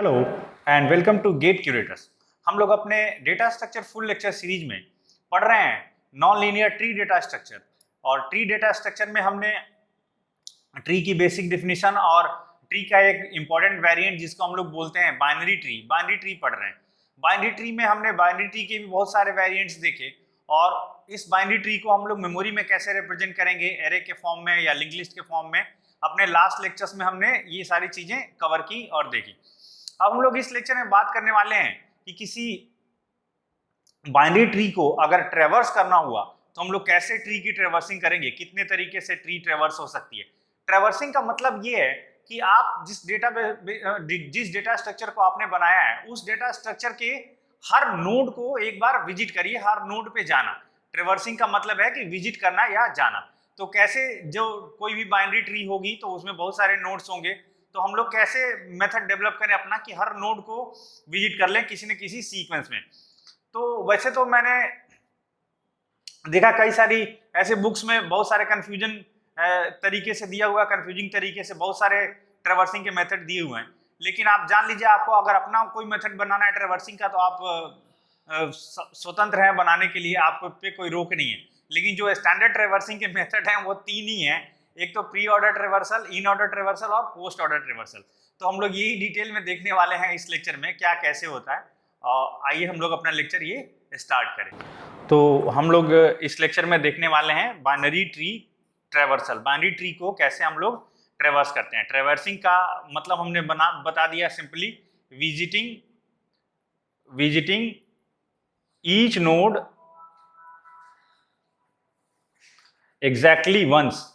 Hello and welcome to GATE curators. हम लोग अपने data structure full lecture series में पढ़ रहे हैं non linear tree data structure. और ट्री डेटा स्ट्रक्चर में हमने ट्री की बेसिक डेफिनेशन और ट्री का एक इंपॉर्टेंट वेरिएंट जिसको हम लोग बोलते हैं बाइनरी ट्री पढ़ रहे हैं। बाइनरी ट्री में हमने बाइनरी ट्री के भी बहुत सारे वेरिएंट्स देखे और इस बाइनरी ट्री को हम लोग मेमोरी में कैसे रिप्रेजेंट करेंगे, एरे के फॉर्म में या लिंक लिस्ट के फॉर्म में। अपने लास्ट लेक्चर्स में हमने ये सारी चीजें कवर की और देखी। अब हम लोग इस लेक्चर में बात करने वाले हैं कि किसी बाइनरी ट्री को अगर ट्रेवर्स करना हुआ तो हम लोग कैसे ट्री की ट्रेवर्सिंग करेंगे, कितने तरीके से ट्री ट्रेवर्स हो सकती है। ट्रेवर्सिंग का मतलब ये है कि आप जिस डेटा स्ट्रक्चर को आपने बनाया है उस डेटा स्ट्रक्चर के हर नोड को एक बार विजिट करिए, हर नोड पे जाना। ट्रेवर्सिंग का मतलब है कि विजिट करना या जाना। तो कैसे, जो कोई भी बाइनरी ट्री होगी तो उसमें बहुत सारे नोड्स होंगे, तो हम लोग कैसे मेथड डेवलप करें अपना कि हर नोड को विजिट कर लें किसी न किसी सीक्वेंस में। तो वैसे तो मैंने देखा कई सारी ऐसे बुक्स में बहुत सारे कंफ्यूजन तरीके से दिया हुआ, कंफ्यूजिंग तरीके से बहुत सारे ट्रेवर्सिंग के मेथड दिए हुए हैं। लेकिन आप जान लीजिए, आपको अगर अपना कोई मेथड बनाना है ट्रेवर्सिंग का तो आप स्वतंत्र हैं बनाने के लिए, आप पे कोई रोक नहीं है। लेकिन जो स्टैंडर्ड ट्रेवर्सिंग के मेथड हैं वो 3 ही हैं। एक तो pre order traversal, in order traversal और पोस्ट ऑर्डर ट्रेवर्सल। तो हम लोग यही डिटेल में देखने वाले हैं इस लेक्चर में क्या कैसे होता है। और आइए हम लोग अपना लेक्चर ये स्टार्ट करें। तो हम लोग इस लेक्चर में देखने वाले हैं binary tree traversal. Binary tree को कैसे हम लोग ट्रेवर्स करते हैं। ट्रेवर्सिंग का मतलब हमने बता दिया simply, visiting each node exactly once.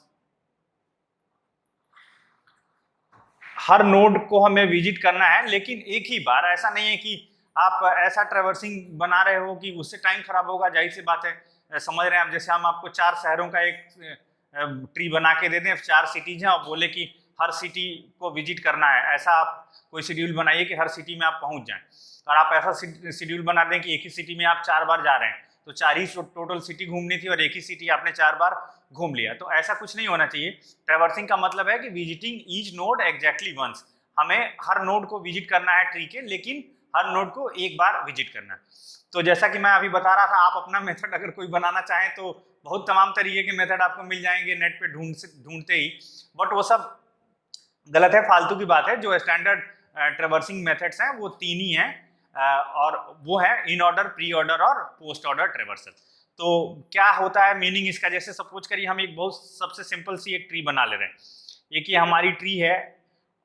हर नोड को हमें विजिट करना है लेकिन एक ही बार। ऐसा नहीं है कि आप ऐसा ट्रेवर्सिंग बना रहे हो कि उससे टाइम खराब होगा। जाहिर सी बात है, समझ रहे हैं आप। जैसे हम आपको 4 शहरों का एक ट्री बना के दे दें, 4 सिटीज हैं और बोले कि हर सिटी को विजिट करना है। ऐसा आप कोई शेड्यूल बनाइए कि हर सिटी में आप पहुंच जाएं। और आप ऐसा शेड्यूल बना दें कि एक ही सिटी में आप 4 बार जा रहे हैं, तो 4 ही टोटल सिटी घूमनी थी और एक ही सिटी आपने 4 बार घूम लिया। तो ऐसा कुछ नहीं होना चाहिए। ट्रेवर्सिंग का मतलब है कि visiting each node exactly once. हमें हर नोड को विजिट करना है ट्री के, लेकिन हर नोड को एक बार विजिट करना है। तो जैसा कि मैं अभी बता रहा था, आप अपना मेथड अगर कोई बनाना चाहें तो बहुत तमाम तरीके के मेथड आपको मिल जाएंगे नेट पे ढूंढते ही। बट वो सब गलत है, फालतू की बात है। जो स्टैंडर्ड ट्रेवर्सिंग मेथड्स हैं वो 3 ही हैं, और वो है इन ऑर्डर, प्री ऑर्डर और पोस्ट ऑर्डर ट्रेवर्सल। तो क्या होता है मीनिंग इसका, जैसे सपोज करिए हम एक बहुत सबसे सिंपल सी एक ट्री बना ले रहे हैं। एक ये हमारी ट्री है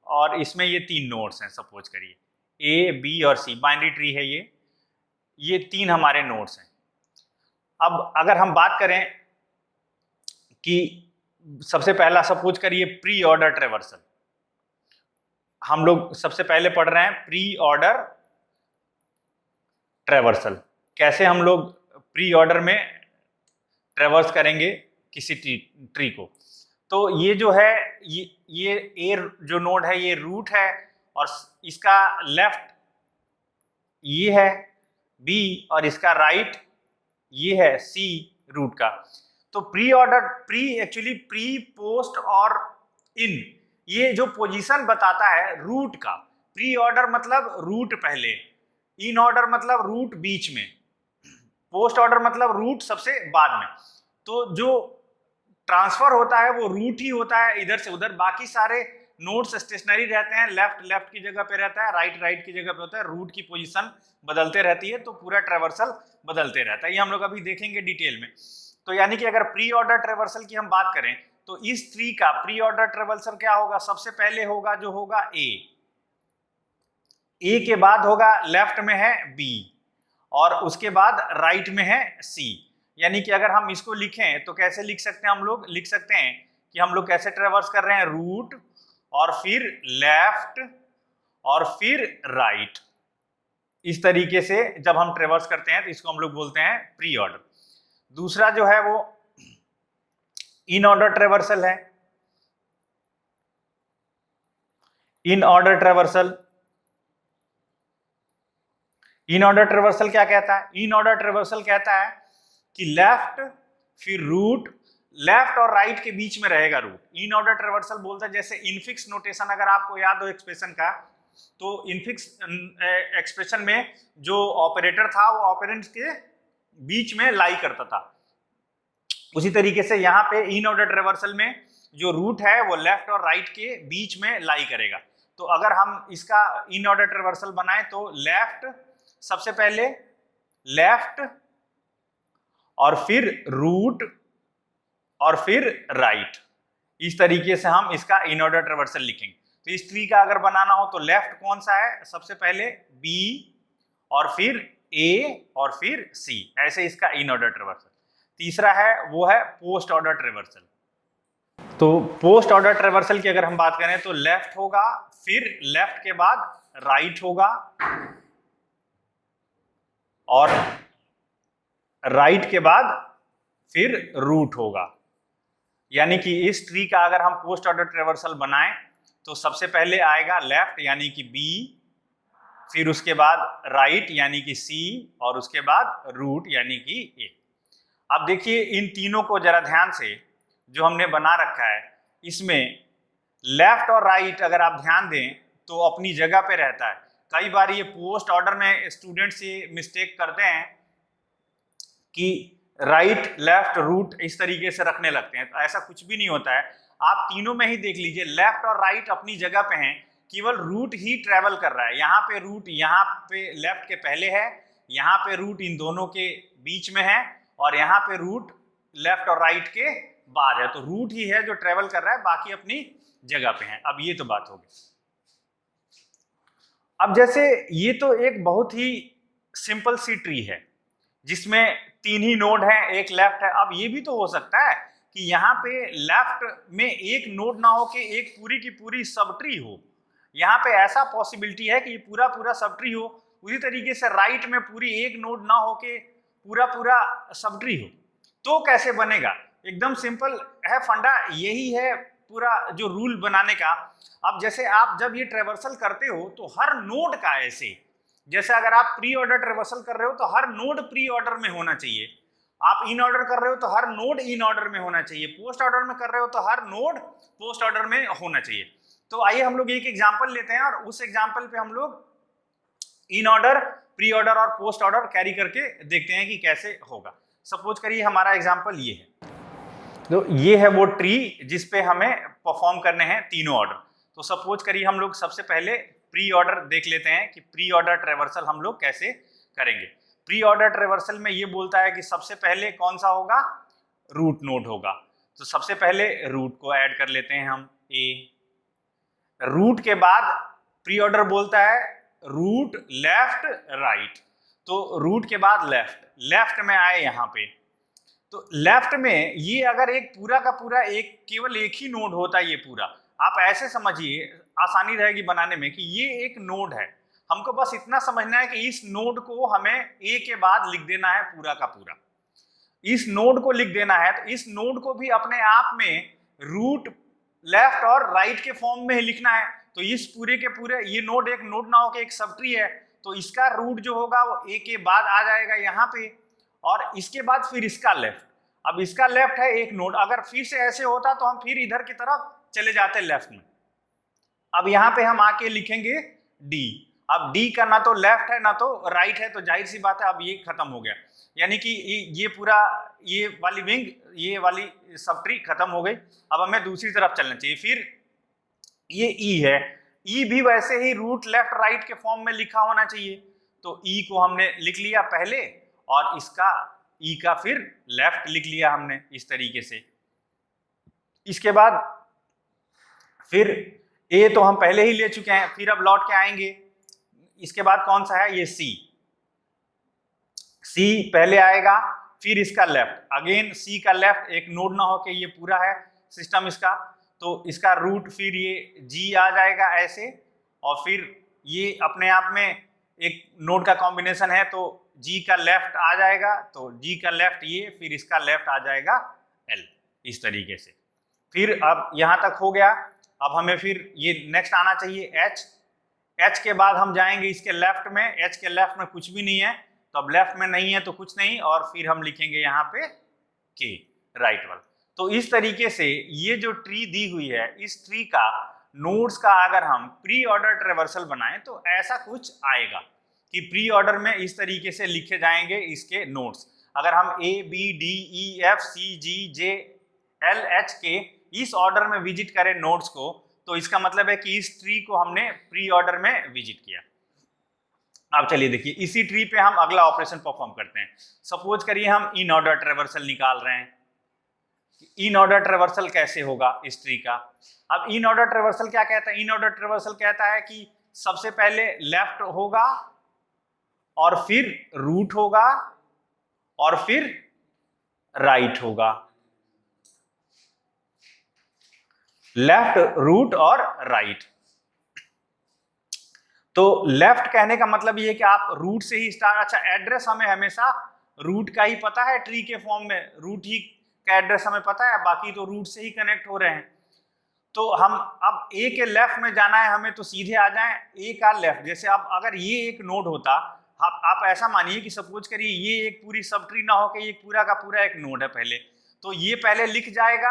और इसमें ये 3 नोड्स हैं। सपोज करिए ए, बी और सी, बाइनरी ट्री है ये 3 हमारे नोड्स हैं। अब अगर हम बात करें कि सबसे पहला सपोज करिए प्री ऑर्डर ट्रेवर्सल। हम लोग सबसे पहले पढ़ रहे हैं प्री ऑर्डर ट्रेवर्सल। कैसे हम लोग प्री ऑर्डर में ट्रेवर्स करेंगे किसी ट्री को। तो ये जो है, ये ए जो नोड है ये रूट है और इसका लेफ्ट ये है बी और इसका राइट ये है सी रूट का। तो pre order, actually pre, post और इन, ये जो पोजीशन बताता है रूट का। प्री ऑर्डर मतलब रूट पहले, इन ऑर्डर मतलब रूट बीच में, पोस्ट ऑर्डर मतलब रूट सबसे बाद में। तो जो ट्रांसफर होता है वो रूट ही होता है इधर से उधर। बाकी सारे नोड्स स्टेशनरी रहते हैं, लेफ्ट की जगह पे रहता है, राइट की जगह पे होता है। रूट की पोजीशन बदलते रहती है तो पूरा ट्रेवर्सल बदलते रहता है। ये हम लोग अभी देखेंगे डिटेल में। तो यानी कि अगर प्री ऑर्डर ट्रेवर्सल की हम बात करें तो इस ट्री का प्री ऑर्डर ट्रेवर्सल क्या होगा, सबसे पहले होगा जो होगा ए के बाद होगा लेफ्ट में है बी और उसके बाद राइट में है सी। यानी कि अगर हम इसको लिखें तो कैसे लिख सकते हैं, हम लोग लिख सकते हैं कि हम लोग कैसे ट्रेवर्स कर रहे हैं, रूट और फिर लेफ्ट और फिर राइट। इस तरीके से जब हम ट्रेवर्स करते हैं तो इसको हम लोग बोलते हैं प्री ऑर्डर। दूसरा जो है वो इन ऑर्डर ट्रेवर्सल है। In order traversal, in order traversal क्या कहता है, इन ऑर्डर ट्रेवर्सल कहता है कि लेफ्ट फिर रूट, लेफ्ट और राइट के बीच में रहेगा रूट। इन ऑर्डर ट्रेवर्सल बोलता है, जैसे इनफिक्स नोटेशन अगर आपको याद हो एक्सप्रेशन का, तो इनफिक्स एक्सप्रेशन में जो ऑपरेटर था वो ऑपरेंड्स के बीच में लाई करता था। उसी तरीके से यहाँ पे इन ऑर्डर ट्रेवर्सल में जो रूट है वो लेफ्ट और राइट के बीच में लाई करेगा। तो अगर हम इसका इन ऑर्डर ट्रेवर्सल बनाए तो लेफ्ट, सबसे पहले लेफ्ट और फिर रूट और फिर राइट, इस तरीके से हम इसका इन ऑर्डर ट्रेवर्सल लिखेंगे। तो इस ट्री का अगर बनाना हो तो लेफ्ट कौन सा है, सबसे पहले बी और फिर ए और फिर सी, ऐसे इसका इन ऑर्डर ट्रेवर्सल। तीसरा है वो है पोस्ट ऑर्डर ट्रेवर्सल। तो पोस्ट ऑर्डर ट्रेवर्सल की अगर हम बात करें तो लेफ्ट होगा, फिर लेफ्ट के बाद राइट होगा और राइट के बाद फिर रूट होगा। यानी कि इस ट्री का अगर हम पोस्ट ऑर्डर ट्रेवर्सल बनाएं तो सबसे पहले आएगा लेफ्ट यानी कि बी, फिर उसके बाद राइट यानी कि सी और उसके बाद रूट यानी कि ए। अब देखिए इन तीनों को जरा ध्यान से जो हमने बना रखा है, इसमें लेफ्ट और राइट अगर आप ध्यान दें तो अपनी जगह पे रहता है। कई बार ये पोस्ट ऑर्डर में स्टूडेंट्स ये मिस्टेक करते हैं कि राइट लेफ्ट रूट इस तरीके से रखने लगते हैं, तो ऐसा कुछ भी नहीं होता है। आप तीनों में ही देख लीजिए, लेफ्ट और राइट अपनी जगह पे हैं, केवल रूट ही ट्रेवल कर रहा है। यहाँ पे रूट यहाँ पे लेफ्ट के पहले है, यहाँ पे रूट इन दोनों के बीच में है और यहाँ पे रूट लेफ्ट और राइट के बाद है। तो रूट ही है जो ट्रेवल कर रहा है, बाकी अपनी जगह पे हैं। अब ये तो बात होगी। अब जैसे ये तो एक बहुत ही सिंपल सी ट्री है जिसमें तीन ही नोड हैं, एक लेफ्ट है। अब ये भी तो हो सकता है कि यहाँ पे लेफ्ट में एक नोड ना हो के एक पूरी की पूरी सब ट्री हो। यहाँ पे ऐसा पॉसिबिलिटी है कि ये पूरा पूरा सब ट्री हो। उसी तरीके से राइट में पूरी एक नोड ना हो के पूरा पूरा सब ट्री हो। तो कैसे बनेगा? एकदम सिंपल है, फंडा यही है पूरा जो रूल बनाने का। अब जैसे आप जब ये ट्रेवर्सल करते हो तो हर नोड का ऐसे, जैसे अगर आप प्री ऑर्डर ट्रेवर्सल कर रहे हो तो हर नोड प्री ऑर्डर में होना चाहिए। आप इन ऑर्डर कर रहे हो तो हर नोड इन ऑर्डर में होना चाहिए। पोस्ट ऑर्डर में कर रहे हो तो हर नोड पोस्ट ऑर्डर में होना चाहिए। तो आइए हम लोग एक एग्जांपल लेते हैं और उस एग्जांपल पे हम लोग इन ऑर्डर, प्री ऑर्डर और पोस्ट ऑर्डर कैरी करके देखते हैं कि कैसे होगा। सपोज करिए हमारा एग्जांपल ये है, तो ये है वो ट्री जिसपे हमें परफॉर्म करने हैं तीनों ऑर्डर। तो सपोज करिए हम लोग सबसे पहले प्री ऑर्डर देख लेते हैं कि प्री ऑर्डर ट्रेवर्सल हम लोग कैसे करेंगे। प्री ऑर्डर ट्रेवर्सल में ये बोलता है कि सबसे पहले कौन सा होगा, रूट नोड होगा। तो सबसे पहले रूट को ऐड कर लेते हैं हम, ए। रूट के बाद प्री ऑर्डर बोलता है रूट लेफ्ट राइट, तो रूट के बाद लेफ्ट, लेफ्ट में आए यहाँ पे। तो लेफ्ट में ये अगर एक पूरा का पूरा एक केवल एक ही नोड होता है, ये पूरा आप ऐसे समझिए, आसानी रहेगी बनाने में कि ये एक नोड है। हमको बस इतना समझना है कि इस नोड को हमें ए के बाद लिख देना है पूरा का पूरा, इस नोड को लिख देना है। तो इस नोड को भी अपने आप में रूट लेफ्ट और राइट के फॉर्म में ही लिखना है। तो इस पूरे के पूरे ये नोड एक नोड ना होकर एक सब ट्री है, तो इसका रूट जो होगा वो ए के बाद आ जाएगा यहाँ पे और इसके बाद फिर इसका लेफ्ट। अब इसका लेफ्ट है एक नोड, अगर फिर से ऐसे होता तो हम फिर इधर की तरफ चले जाते लेफ्ट में। अब यहाँ पे हम आके लिखेंगे डी। अब डी का ना तो लेफ्ट है ना तो राइट है, तो जाहिर सी बात है अब ये खत्म हो गया। यानी कि ये पूरा ये वाली विंग, ये वाली सब ट्री खत्म हो गई। अब हमें दूसरी तरफ चलना चाहिए। फिर ये ई है, ई भी वैसे ही रूट लेफ्ट राइट के फॉर्म में लिखा होना चाहिए। तो ई को हमने लिख लिया पहले और इसका ई का फिर लेफ्ट लिख लिया हमने इस तरीके से। इसके बाद फिर ए तो हम पहले ही ले चुके हैं, फिर अब लौट के आएंगे। इसके बाद कौन सा है, ये सी। सी पहले आएगा, फिर इसका लेफ्ट, अगेन सी का लेफ्ट, एक नोड ना होके ये पूरा है सिस्टम इसका, तो इसका रूट फिर ये जी आ जाएगा ऐसे, और फिर ये अपने आप में एक नोड का कॉम्बिनेशन है, तो जी का लेफ्ट आ जाएगा, तो जी का लेफ्ट ये, फिर इसका लेफ्ट आ जाएगा एल, इस तरीके से। फिर अब यहाँ तक हो गया। अब हमें फिर ये नेक्स्ट आना चाहिए एच। एच के बाद हम जाएंगे इसके लेफ्ट में, एच के लेफ्ट में कुछ भी नहीं है, तो अब लेफ्ट में नहीं है तो कुछ नहीं, और फिर हम लिखेंगे यहाँ पे के, राइट वाला। तो इस तरीके से ये जो ट्री दी हुई है, इस ट्री का नोड्स का अगर हम प्री ऑर्डर ट्रेवर्सल बनाएं तो ऐसा कुछ आएगा कि प्री ऑर्डर में इस तरीके से लिखे जाएंगे इसके नोड्स। अगर हम A B D E F C G J L H के इस ऑर्डर में विजिट करें नोड्स को, तो इसका मतलब है कि इस ट्री को हमने प्री ऑर्डर में विजिट किया। अब चलिए देखिए, इसी ट्री पे हम अगला ऑपरेशन परफॉर्म करते हैं। सपोज करिए हम इन ऑर्डर ट्रेवर्सल निकाल रहे हैं। इन ऑर्डर ट्रेवर्सल कैसे होगा इस ट्री का? अब इन ऑर्डर ट्रेवर्सल क्या कहता है? इन ऑर्डर ट्रेवर्सल कहता है कि सबसे पहले लेफ्ट होगा और फिर रूट होगा और फिर राइट होगा। लेफ्ट, रूट और राइट। तो लेफ्ट कहने का मतलब ये है कि आप रूट से ही स्टार्ट। अच्छा, एड्रेस हमें हमेशा रूट का ही पता है, ट्री के फॉर्म में रूट ही का एड्रेस हमें पता है, बाकी तो रूट से ही कनेक्ट हो रहे हैं। तो हम अब ए के लेफ्ट में जाना है हमें, तो सीधे आ जाएं ए का लेफ्ट। जैसे अब अगर ये एक नोड होता, आप ऐसा मानिए कि सपोज करिए ये एक पूरी सब ट्री ना हो के ये पूरा का पूरा एक नोड है पहले, तो ये पहले लिख जाएगा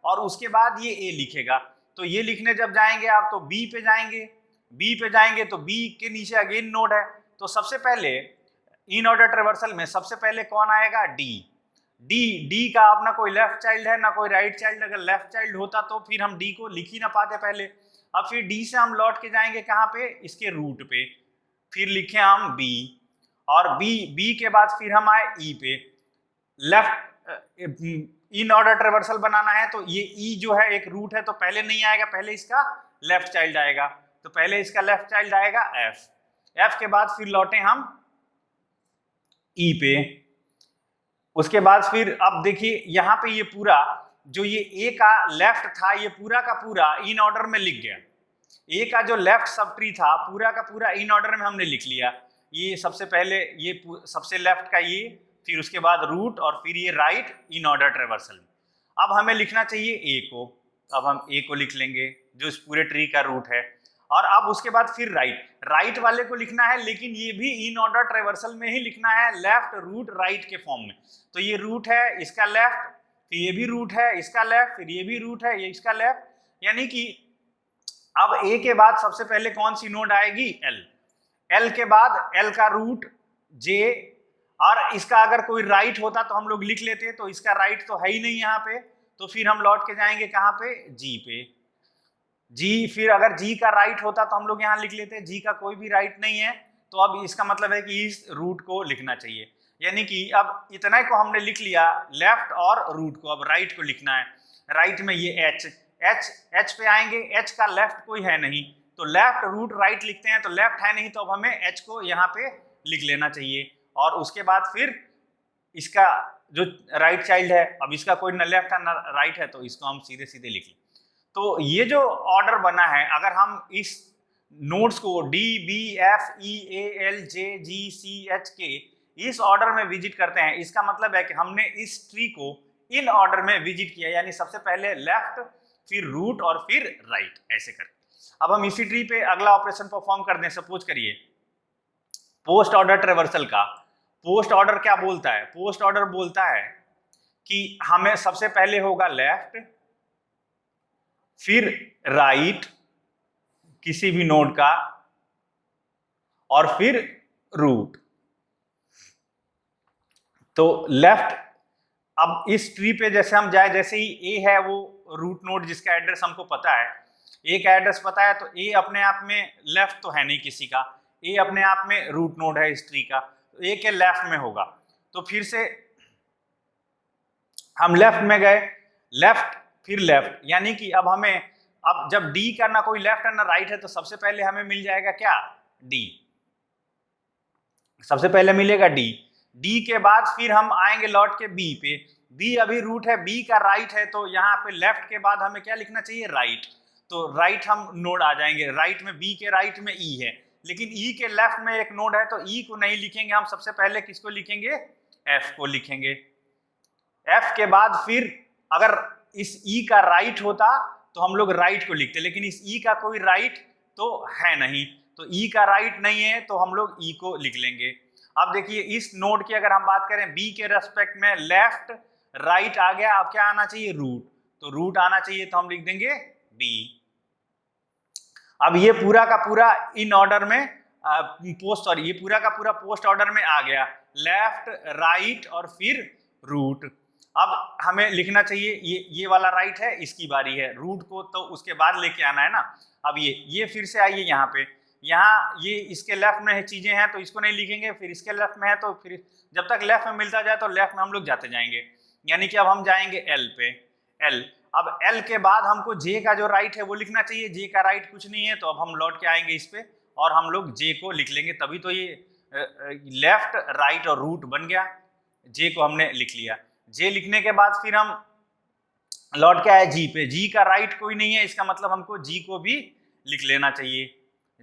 और उसके बाद ये ए लिखेगा। तो ये लिखने जब जाएंगे आप तो बी पे जाएंगे, बी पे जाएंगे तो बी के नीचे अगेन नोड है। तो सबसे पहले इन ऑर्डर ट्रेवर्सल में सबसे पहले कौन आएगा? डी। डी का अपना कोई लेफ्ट चाइल्ड है ना कोई राइट चाइल्ड। अगर लेफ्ट चाइल्ड होता तो फिर हम डी को लिख ही ना पाते पहले। अब फिर डी से हम लौट के जाएंगे कहाँ पे? इसके रूट पे। फिर लिखे हम बी, और बी के बाद फिर हम आए ई पे। लेफ्ट इन ऑर्डर ट्रेवर्सल बनाना है तो ये ई जो है एक रूट है, तो पहले नहीं आएगा, पहले इसका लेफ्ट चाइल्ड आएगा। तो पहले इसका लेफ्ट चाइल्ड आएगा एफ के बाद फिर लौटे हम ई पे। उसके बाद फिर अब देखिए यहाँ पे ये पूरा जो ये ए का लेफ्ट था ये पूरा का पूरा इन ऑर्डर में लिख गया। ए का जो लेफ्ट सब ट्री था पूरा का पूरा इन ऑर्डर में हमने लिख लिया। ये सबसे पहले ये सबसे लेफ्ट का ये, फिर उसके बाद रूट और फिर ये राइट इन ऑर्डर ट्रेवर्सल में। अब हमें लिखना चाहिए ए को। अब हम ए को लिख लेंगे जो इस पूरे ट्री का रूट है, और अब उसके बाद फिर राइट वाले को लिखना है, लेकिन ये भी इन ऑर्डर ट्रेवर्सल में ही लिखना है, लेफ्ट रूट राइट के फॉर्म में। तो ये रूट है इसका लेफ्ट, फिर ये भी रूट है इसका लेफ्ट, फिर ये भी रूट है ये इसका लेफ्ट। यानी कि अब ए के बाद सबसे पहले कौन सी नोड आएगी? एल के बाद एल का रूट जे, और इसका अगर कोई राइट होता तो हम लोग लिख लेते, तो इसका राइट तो है ही नहीं यहाँ पे, तो फिर हम लौट के जाएंगे कहाँ पे? जी पे। जी, फिर अगर जी का राइट होता तो हम लोग यहाँ लिख लेते, जी का कोई भी राइट नहीं है, तो अब इसका मतलब है कि इस रूट को लिखना चाहिए। यानी कि अब इतना को हमने लिख लिया लेफ्ट और रूट को, अब राइट को लिखना है। राइट में ये एच पे आएंगे, एच का लेफ्ट कोई है नहीं, तो लेफ्ट रूट राइट लिखते हैं, तो लेफ्ट है नहीं तो अब हमें एच को यहाँ पे लिख लेना चाहिए। और उसके बाद फिर इसका जो राइट चाइल्ड है, अब इसका कोई न लेफ्ट है न राइट है, तो इसको हम सीधे सीधे लिख लें। तो ये जो ऑर्डर बना है, अगर हम इस नोड्स को D B F E A L J G C H के इस ऑर्डर में विजिट करते हैं, इसका मतलब है कि हमने इस ट्री को इन ऑर्डर में विजिट किया, यानी सबसे पहले लेफ्ट फिर रूट और फिर राइट, ऐसे करके। अब हम इसी ट्री पे अगला ऑपरेशन परफॉर्म कर दें। सपोज करिए पोस्ट ऑर्डर ट्रेवर्सल का पोस्ट ऑर्डर क्या बोलता है? पोस्ट ऑर्डर बोलता है कि हमें सबसे पहले होगा लेफ्ट, फिर राइट किसी भी नोड का, और फिर रूट। तो लेफ्ट, अब इस ट्री पे जैसे हम जाए, जैसे ही ए है वो रूट नोड जिसका एड्रेस हमको पता है, ए का एड्रेस पता है, तो ए अपने आप में लेफ्ट तो है नहीं किसी का, ए अपने आप में रूट नोड है इस ट्री का, तो ए के लेफ्ट में होगा। तो फिर से हम लेफ्ट में गए, लेफ्ट फिर लेफ्ट, यानी कि अब हमें, अब जब डी का ना कोई लेफ्ट है ना राइट है, तो सबसे पहले हमें मिल जाएगा क्या? डी। सबसे पहले मिलेगा डी। डी के बाद फिर हम आएंगे लौट के बी पे। बी अभी रूट है, बी का राइट है, तो यहाँ पे लेफ्ट के बाद हमें क्या लिखना चाहिए? राइट। तो राइट हम नोड आ जाएंगे, राइट में बी के राइट में ई है, लेकिन ई के लेफ्ट में एक नोड है, तो ई को नहीं लिखेंगे हम, सबसे पहले किसको लिखेंगे? एफ को लिखेंगे। एफ के बाद फिर अगर इस ई का राइट होता तो हम लोग राइट को लिखते, लेकिन इस ई का कोई राइट तो है नहीं, तो ई का राइट नहीं है, तो हम लोग ई को लिख लेंगे। अब देखिए इस नोड की अगर हम बात करें बी के रेस्पेक्ट में, लेफ्ट राइट आ गया, अब क्या आना चाहिए? रूट। तो रूट आना चाहिए, तो हम लिख देंगे बी। अब ये पूरा का पूरा इन ऑर्डर में ये पूरा का पूरा पोस्ट ऑर्डर में आ गया, लेफ्ट राइट और फिर रूट। अब हमें लिखना चाहिए ये वाला राइट है, इसकी बारी है, रूट को तो उसके बाद लेके आना है ना। अब ये फिर से आइए यहाँ पे, यहाँ ये इसके लेफ्ट में है चीजें हैं तो इसको नहीं लिखेंगे, फिर इसके लेफ्ट में है तो फिर जब तक लेफ्ट में मिलता जाए तो लेफ्ट में हम लोग जाते जाएंगे, यानी कि अब हम जाएंगे एल पे, एल। अब एल के बाद हमको जे का जो राइट है वो लिखना चाहिए, जे का राइट कुछ नहीं है तो अब हम लौट के आएंगे इस पे और हम लोग जे को लिख लेंगे, तभी तो ये लेफ्ट राइट और रूट बन गया। जे को हमने लिख लिया, जे लिखने के बाद फिर हम लौट के आए जी पे, जी का राइट कोई नहीं है, इसका मतलब हमको जी को भी लिख लेना चाहिए,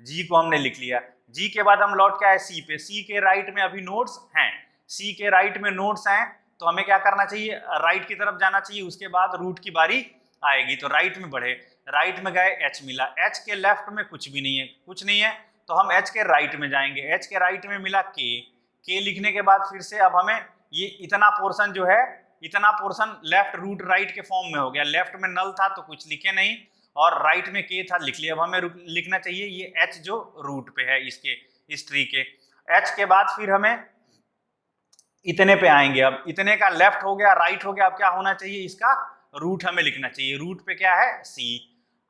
जी को हमने लिख लिया। जी के बाद हम लौट के आए सी पे, सी के राइट में अभी नोट्स हैं, सी के राइट में नोट्स हैं तो हमें क्या करना चाहिए, राइट की तरफ जाना चाहिए, उसके बाद रूट की बारी आएगी तो राइट में बढ़े, राइट में गए एच मिला, एच के लेफ्ट में कुछ भी नहीं है, कुछ नहीं है तो हम एच के राइट में जाएंगे, एच के राइट में मिला के लिखने के बाद फिर से अब हमें ये इतना पोर्शन जो है, इतना पोर्शन लेफ्ट रूट राइट के फॉर्म में हो गया, लेफ्ट में नल था तो कुछ लिखे नहीं और राइट में के था लिख लिया। अब हमें लिखना चाहिए ये एच जो रूट पे है इसके, इस ट्री के, एच के बाद फिर हमें इतने पे आएंगे, अब इतने का लेफ्ट हो गया राइट हो गया, अब क्या होना चाहिए, इसका रूट हमें लिखना चाहिए, रूट पे क्या है सी।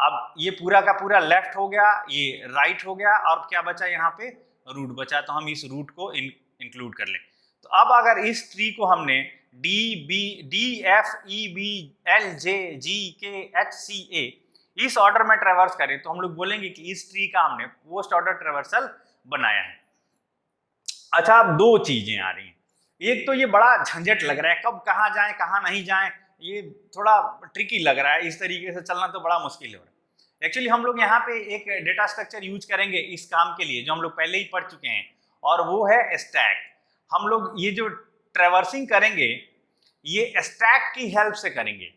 अब ये पूरा का पूरा लेफ्ट हो गया, ये राइट हो गया और क्या बचा यहाँ पे रूट बचा, तो हम इस रूट को इंक्लूड कर लें। तो अब अगर इस ट्री को हमने D F E B L J G K H सी ए इस ऑर्डर में ट्रेवर्स करें तो हम लोग बोलेंगे कि इस ट्री का हमने पोस्ट ऑर्डर ट्रेवर्सल बनाया है। अच्छा, अब दो चीजें आ रही हैं, एक तो ये बड़ा झंझट लग रहा है, कब कहाँ जाएं कहाँ नहीं जाएं, ये थोड़ा ट्रिकी लग रहा है, इस तरीके से चलना तो बड़ा मुश्किल हो रहा है। एक्चुअली हम लोग यहाँ पे एक डेटा स्ट्रक्चर यूज करेंगे इस काम के लिए जो हम लोग पहले ही पढ़ चुके हैं और वो है स्टैक। हम लोग ये जो ट्रेवर्सिंग करेंगे ये स्टैक की हेल्प से करेंगे,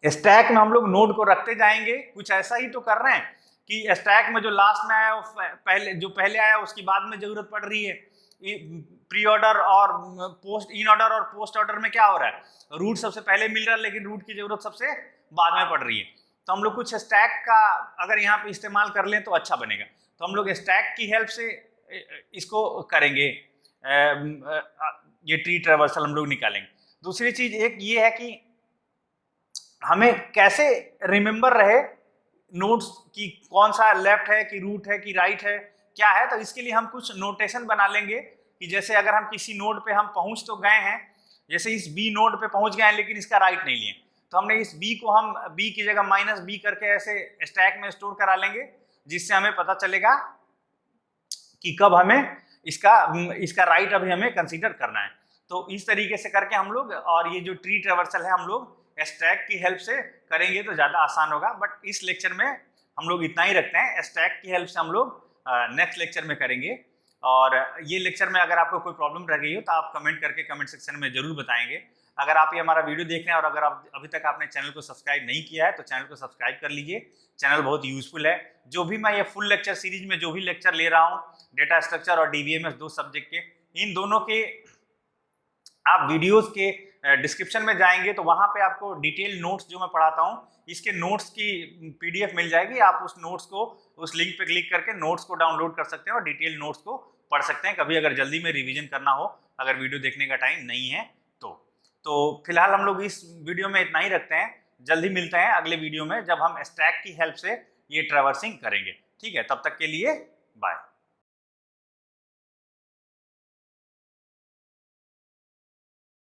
स्टैक में हम लोग नोड को रखते जाएंगे, कुछ ऐसा ही तो कर रहे हैं कि स्टैक में जो लास्ट में आया वो पहले आया उसकी बाद में जरूरत पड़ रही है। प्री ऑर्डर और पोस्ट, इन ऑर्डर और पोस्ट ऑर्डर में क्या हो रहा है, रूट सबसे पहले मिल रहा है लेकिन रूट की जरूरत सबसे बाद में पड़ रही है, तो हम लोग कुछ स्टैक का अगर यहाँ पे इस्तेमाल कर लें तो अच्छा बनेगा। तो हम लोग स्टैक की हेल्प से इसको करेंगे, ये ट्री ट्रेवर्सल हम लोग निकालेंगे। दूसरी चीज एक ये है कि हमें कैसे रिमेंबर रहे नोट्स की कौन सा लेफ्ट है कि रूट है कि राइट है क्या है, तो इसके लिए हम कुछ नोटेशन बना लेंगे कि जैसे अगर हम किसी नोड पे हम पहुंच तो गए हैं, जैसे इस बी नोड पे पहुंच गए हैं लेकिन इसका राइट नहीं लिए, तो हमने इस बी को हम बी की जगह -b करके ऐसे स्टैक में स्टोर करा लेंगे, जिससे हमें पता चलेगा कि कब हमें इसका राइट अभी हमें कंसीडर करना है। तो इस तरीके से करके हम लोग, और ये जो ट्री ट्रेवर्सल है हम लोग स्टैक की हेल्प से करेंगे तो ज़्यादा आसान होगा, बट इस लेक्चर में हम लोग इतना ही रखते हैं, स्टैक की हेल्प से हम लोग नेक्स्ट लेक्चर में करेंगे। और ये लेक्चर में अगर आपको कोई प्रॉब्लम रह गई हो तो आप कमेंट करके कमेंट सेक्शन में जरूर बताएंगे। अगर आप ये हमारा वीडियो देख रहे हैं और अगर आप अभी तक आपने चैनल को सब्सक्राइब नहीं किया है तो चैनल को सब्सक्राइब कर लीजिए, चैनल बहुत यूजफुल है। जो भी मैं ये फुल लेक्चर सीरीज में जो भी लेक्चर ले रहा हूँ डेटा स्ट्रक्चर और डीबीएमएस दो सब्जेक्ट के, इन दोनों के आप वीडियोस के डिस्क्रिप्शन में जाएंगे तो वहां पे आपको डिटेल नोट्स जो मैं पढ़ाता हूँ इसके नोट्स की पीडीएफ मिल जाएगी, आप उस नोट्स को उस लिंक पे क्लिक करके नोट्स को डाउनलोड कर सकते हैं और डिटेल नोट्स को पढ़ सकते हैं, कभी अगर जल्दी में रिवीजन करना हो, अगर वीडियो देखने का टाइम नहीं है तो फिलहाल हम लोग इस वीडियो में इतना ही रखते हैं, जल्दी मिलते हैं अगले वीडियो में जब हम स्टैक की हेल्प से ये ट्रैवर्सिंग करेंगे। ठीक है, तब तक के लिए बाय।